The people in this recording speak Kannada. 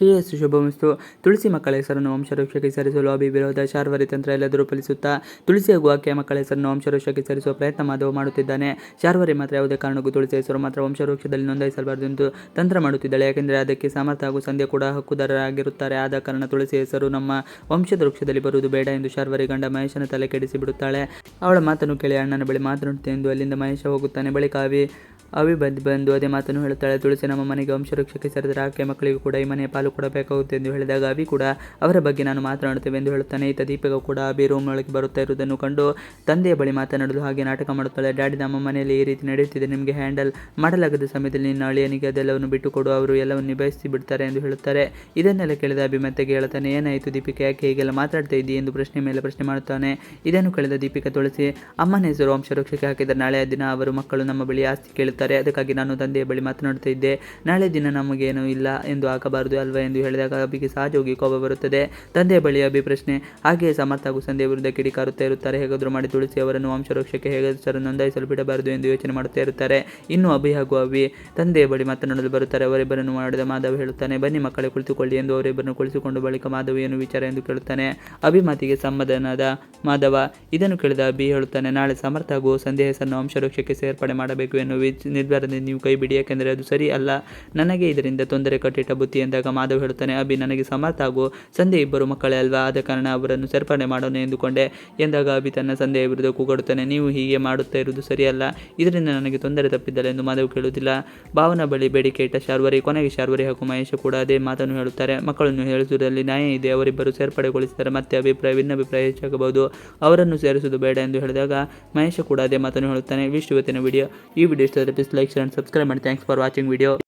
ಶ್ರೇಯಸ್ಸು ಶುಭಮಸ್ತು. ತುಳಸಿ ಮಕ್ಕಳ ಹೆಸರನ್ನು ವಂಶವೃಕ್ಷಕ್ಕೆ ಸೇರಿಸಲು ಅಭಿ ವಿರೋಧ. ಶಾರ್ವರಿ ತಂತ್ರ ಎಲ್ಲ ದುರುಪಲಿಸುತ್ತಾ ತುಳಸಿ ಹಾಗೂ ಆಕೆಯ ಮಕ್ಕಳ ಹೆಸರನ್ನು ವಂಶವೃಕ್ಷಕ್ಕೆ ಸೇರಿಸುವ ಪ್ರಯತ್ನ ಮಾಧವ ಮಾಡುತ್ತಿದ್ದಾನೆ. ಶಾರ್ವರಿ ಮಾತ್ರ ಯಾವುದೇ ಕಾರಣಕ್ಕೂ ತುಳಸಿ ಹೆಸರು ಮಾತ್ರ ವಂಶವೃಕ್ಷದಲ್ಲಿ ನೋಂದಾಯಿಸಬಾರದು ಎಂದು ತಂತ್ರ ಮಾಡುತ್ತಿದ್ದಾಳೆ. ಯಾಕೆಂದರೆ ಅದಕ್ಕೆ ಸಾಮರ್ಥ್ಯ ಹಾಗೂ ಸಂಧ್ಯಾ ಕೂಡ ಹಕ್ಕುದಾರರಾಗಿರುತ್ತಾರೆ. ಆದ ಕಾರಣ ತುಳಸಿ ಹೆಸರು ನಮ್ಮ ವಂಶದ ವೃಕ್ಷದಲ್ಲಿ ಬರುವುದು ಬೇಡ ಎಂದು ಶಾರ್ವರಿ ಗಂಡ ಮಹೇಶನ ತಲೆ ಕೆಡಿಸಿ ಬಿಡುತ್ತಾಳೆ. ಅವಳ ಮಾತನ್ನು ಕೇಳಿ ಅಣ್ಣನ ಬಳಿ ಮಾತನಾಡುತ್ತೆ ಎಂದು ಅಲ್ಲಿಂದ ಮಹೇಶ ಹೋಗುತ್ತಾನೆ. ಬಳಿಕ ಅವಿ ಬಂದು ಅದೇ ಮಾತನ್ನು ಹೇಳುತ್ತಾಳೆ. ತುಳಸಿ ನಮ್ಮ ಮನೆಗೆ ವಂಶವೃಕ್ಷಕ್ಕೆ ಸೇರಿದರೆ ಆಕೆ ಮಕ್ಕಳಿಗೂ ಕೂಡ ಈ ಮನೆಯ ಪಾಲು ಕೊಡಬೇಕಾಗುತ್ತೆ ಎಂದು ಹೇಳಿದಾಗ ಅವಿ ಕೂಡ ಅವರ ಬಗ್ಗೆ ನಾನು ಮಾತನಾಡುತ್ತೇವೆ ಎಂದು ಹೇಳುತ್ತಾನೆ. ಈತ ದೀಪಿಕಾ ಕೂಡ ಅಭಿ ರೂಮ್ ಒಳಗೆ ಬರುತ್ತಾ ಇರುವುದನ್ನು ಕಂಡು ತಂದೆಯ ಬಳಿ ಮಾತನಾಡಲು ಹಾಗೆ ನಾಟಕ ಮಾಡುತ್ತಾಳೆ. ಡ್ಯಾಡಿ, ನಮ್ಮ ಮನೆಯಲ್ಲಿ ಈ ರೀತಿ ನಡೆಯುತ್ತಿದೆ, ನಿಮಗೆ ಹ್ಯಾಂಡಲ್ ಮಾಡಲಾಗದ ಸಮಯದಲ್ಲಿ ನಿನ್ನ ಅಳಿಯನಿಗೆ ಅದೆಲ್ಲವನ್ನು ಬಿಟ್ಟುಕೊಡು, ಅವರು ಎಲ್ಲವನ್ನು ನಿಭಾಯಿಸಿ ಬಿಡ್ತಾರೆ ಎಂದು ಹೇಳುತ್ತಾರೆ. ಇದನ್ನೆಲ್ಲ ಕೇಳಿದ ಅಭಿ ಮೆತ್ತಗೆ ಹೇಳುತ್ತಾನೆ. ಏನಾಯಿತು ದೀಪಿಕಾ, ಯಾಕೆ ಹೀಗೆಲ್ಲ ಮಾತಾಡ್ತಾ ಇದ್ದೀ ಎಂದು ಪ್ರಶ್ನೆ ಮೇಲೆ ಪ್ರಶ್ನೆ ಮಾಡುತ್ತಾನೆ. ಇದನ್ನು ಕೇಳಿದ ದೀಪಿಕಾ, ತುಳಸಿ ಅಮ್ಮನ ಹೆಸರು ವಂಶವೃಕ್ಷಕ್ಕೆ ಹಾಕಿದರೆ ನಾಳೆ ದಿನ ಅವರು ಮಕ್ಕಳು ನಮ್ಮ ಬಳಿ ಆಸ್ತಿ ಕೇಳುತ್ತಾರೆ. ಅದಕ್ಕಾಗಿ ನಾನು ತಂದೆಯ ಬಳಿ ಮಾತನಾಡುತ್ತಾ ಇದ್ದೆ. ನಾಳೆ ದಿನ ನಮಗೇನು ಇಲ್ಲ ಎಂದು ಆಗಬಾರದು ಅಲ್ವಾ ಎಂದು ಹೇಳಿದಾಗ ಅಭಿಗೆ ಸಹಜವಾಗಿ ಕೋಪ ಬರುತ್ತದೆ. ತಂದೆಯ ಬಳಿ ಅಭಿ ಪ್ರಶ್ನೆ. ಹಾಗೆಯೇ ಸಮರ್ಥ ಹಾಗೂ ಸಂಧ್ಯಾ ವಿರುದ್ಧ ಕಿಡಿಕಾರುತ್ತಾ ಇರುತ್ತಾರೆ. ಹೇಗಾದರೂ ಮಾಡಿ ತುಳಸಿ ಅವರನ್ನು ವಂಶವೃಕ್ಷಕ್ಕೆ ಹೆಸರು ನೋಂದಾಯಿಸಲು ಬಿಡಬಾರದು ಎಂದು ಯೋಚನೆ ಮಾಡುತ್ತಾ ಇರುತ್ತಾರೆ. ಇನ್ನು ಅಭಿ ಹಾಗೂ ಅಭಿ ತಂದೆಯ ಬಳಿ ಮಾತನಾಡಲು ಬರುತ್ತಾರೆ. ಅವರಿಬ್ಬರನ್ನು ಮಾಡಿದ ಮಾಧವ್ ಹೇಳುತ್ತಾನೆ, ಬನ್ನಿ ಮಕ್ಕಳೇ ಕುಳಿತುಕೊಳ್ಳಿ ಎಂದು ಅವರಿಬ್ಬರನ್ನು ಕುಳಿಸಿಕೊಂಡು ಬಳಿಕ ಮಾಧವ್ ಏನು ವಿಚಾರ ಎಂದು ಕೇಳುತ್ತಾನೆ. ಅಭಿ ಮಾತಿಗೆ ಸಮಾಧಾನದ ಮಾಧವ. ಇದನ್ನು ಕೇಳಿದ ಅಭಿ ಹೇಳುತ್ತಾನೆ, ನಾಳೆ ಸಮರ್ಥ ಹಾಗೂ ಸಂಧ್ಯಾ ಹೆಸರನ್ನು ವಂಶವೃಕ್ಷಕ್ಕೆ ಸೇರ್ಪಡೆ ಮಾಡಬೇಕು ಎನ್ನುವ ನಿರ್ಧಾರದಿಂದ ನೀವು ಕೈ ಬಿಡಿ, ಯಾಕೆಂದರೆ ಅದು ಸರಿ ಅಲ್ಲ, ನನಗೆ ಇದರಿಂದ ತೊಂದರೆ ಕಟ್ಟಿಟ್ಟ ಬುತ್ತಿ ಎಂದಾಗ ಮಾಧವ್ ಹೇಳುತ್ತಾನೆ, ಅಭಿ ನನಗೆ ಸಮರ್ಥ ಹಾಗೂ ಸಂಧ್ಯಾ ಇಬ್ಬರು ಮಕ್ಕಳೇ ಅಲ್ವಾ, ಆದ ಕಾರಣ ಅವರನ್ನು ಸೇರ್ಪಡೆ ಮಾಡೋಣ ಎಂದುಕೊಂಡೆ ಎಂದಾಗ ಅಭಿ ತನ್ನ ಸಂಧ್ಯೆಯ ವಿರುದ್ಧ ಕೂಗಾಡುತ್ತಾನೆ. ನೀವು ಹೀಗೆ ಮಾಡುತ್ತಾ ಇರುವುದು ಸರಿಯಲ್ಲ, ಇದರಿಂದ ನನಗೆ ತೊಂದರೆ ತಪ್ಪಿದ್ದಲ್ಲ ಎಂದು ಮಾಧವ್ ಕೇಳುವುದಿಲ್ಲ. ಭಾವನ ಬಳಿ ಬೇಡಿಕೆ ಇಟ್ಟ ಶಾರ್ವರಿ. ಕೊನೆಗೆ ಶಾರ್ವರಿ ಹಾಗೂ ಮಹೇಶ ಕೂಡ ಅದೇ ಮಾತನ್ನು ಹೇಳುತ್ತಾರೆ. ಮಕ್ಕಳನ್ನು ಹೇಳಿಸುವುದರಲ್ಲಿ ನ್ಯಾಯ ಇದೆ, ಅವರಿಬ್ಬರು ಸೇರ್ಪಡೆಗೊಳಿಸಿದರೆ ಮತ್ತೆ ಭಿನ್ನಾಭಿಪ್ರಾಯ ಹೆಚ್ಚಾಗಬಹುದು, ಅವರನ್ನು ಸೇರಿಸುವುದು ಬೇಡ ಎಂದು ಹೇಳಿದಾಗ ಮಹೇಶ ಕೂಡ ಅದೇ ಮಾತನ್ನು ಹೇಳುತ್ತಾನೆ. ಇವಿಷ್ಟು ಇವತ್ತಿನ ವಿಡಿಯೋ. ಈ ವಿಡಿಯೋ ಇಷ್ಟ ಆದರೆ please like, share and subscribe ಮಾಡಿ. Thanks for watching video.